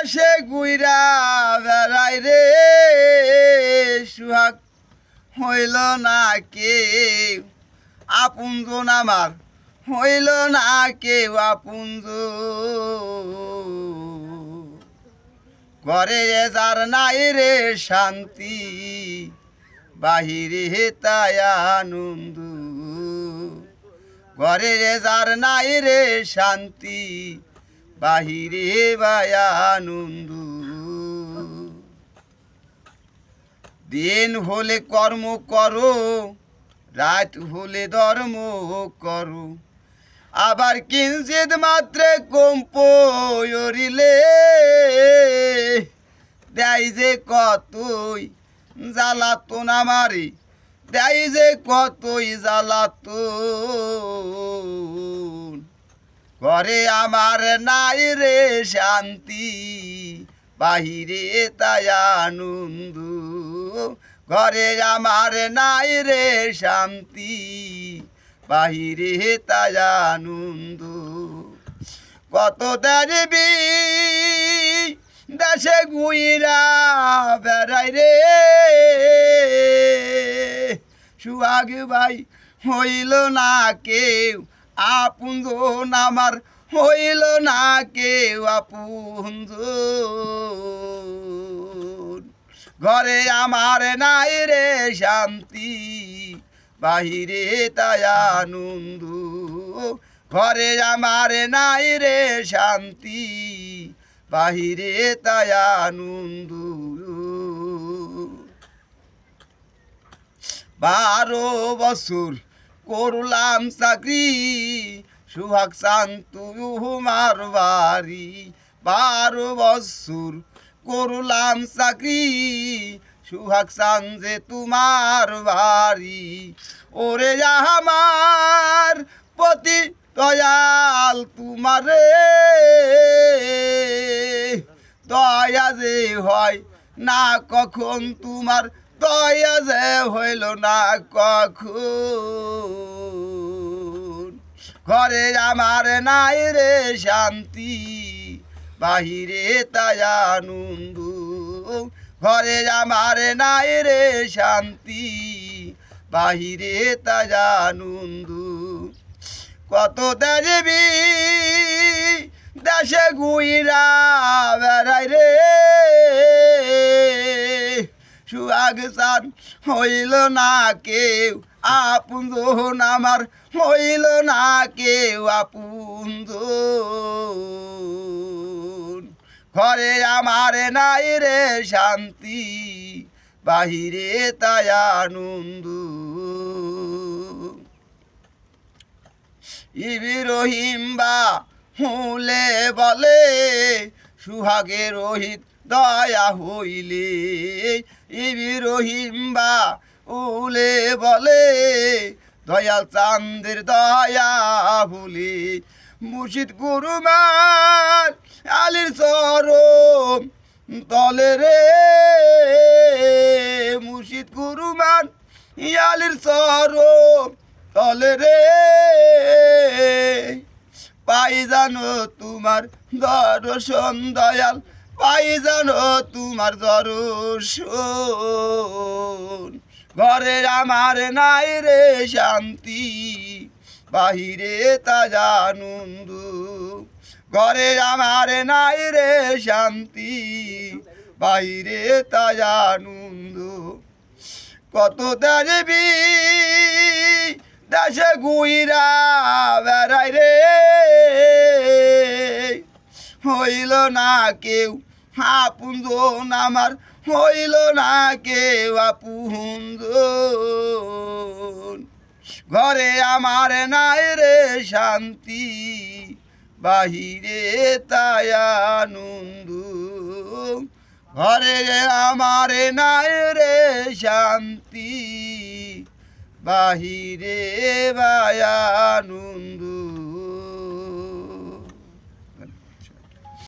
সে গুইরা বেড়াই রে সুহাগ হইল না কেউ আপনজন আমার হইল না কেউ আপনজন ঘরে যার নাই রে শান্তি বাহিরে তাই আনন্দ ঘরে যার নাই রে শান্তি বাহিরে বাই আনন্দ দিন হলে কর্ম করো রাত হলে ধর্ম করো আবার কিঞ্চিত মাত্রে কম্পরিলে দেয় যে কতই জ্বালাতন আমারে দেয় যে কতই জ্বালাতন ঘরে আমার নাই রে শান্তি বাহিরে তাই আনন্দ ঘরে আমার নাই রে শান্তি বাহিরে তাই আনন্দ কত দেখবি দেশে গুইরা বেড়াই রে সুহাগ ভাই হইল না কেউ আপনজন আমার হইল না কেউ আপনজন ঘরে আমার নাই রে শান্তি বাহিরে তাই আনন্দ ঘরে আমার নাই রে শান্তি বাহিরে তাই আনন্দ 12 বছর করলাম চাকরি সুহাগ চান তোমার বাড়ি 12 বছর করলাম চাকরি সুহাগ চান যে তোমার বাড়ি ওরে আমার প্রতি দয়াল তোমারে দয়া যে হয় না কখন তোমার দয়া যে হইল না কখন ঘরে আমার নাই রে শান্তি বাহিরে তাই আনন্দ ঘরে আমার নাই রে শান্তি বাহিরে তাই আনন্দ কত দেখবি দেশে গুইরা বেড়াই রে সুহাগ চান হইল না কেউ আপনজন আমার হইল না কেউ আপনজন ঘরে আমার নাই রে শান্তি বাহিরে তাই আনন্দ রহিম বা হুলে বলে সুহাগে রোহিত দয়া হইলে রহিম বা উলে বলে দয়াল চাঁদের দয়া ভুলে মুর্শিদ গুরুমান আলীর চরম তলে রে মুর্শিদ গুরুমান আলীর চরম তলে রে পাই জানো তোমার দর্শন দয়াল পাই জানো তোমার দর্শন ঘরে আমার নাই রে শান্তি বাহিরে তাই আনন্দ ঘরে আমার নাই রে শান্তি বাহিরে তাই আনন্দ কত দেখবি দেশে গুইরা বেড়াই রে হইল না কেউ আপনজন আমার হইল না কেউ আপনজন ঘরে আমার নাই রে শান্তি বাহিরে তাই আনন্দ ঘরে আমার নাই রে শান্তি বাহিরে বাই আনন্দ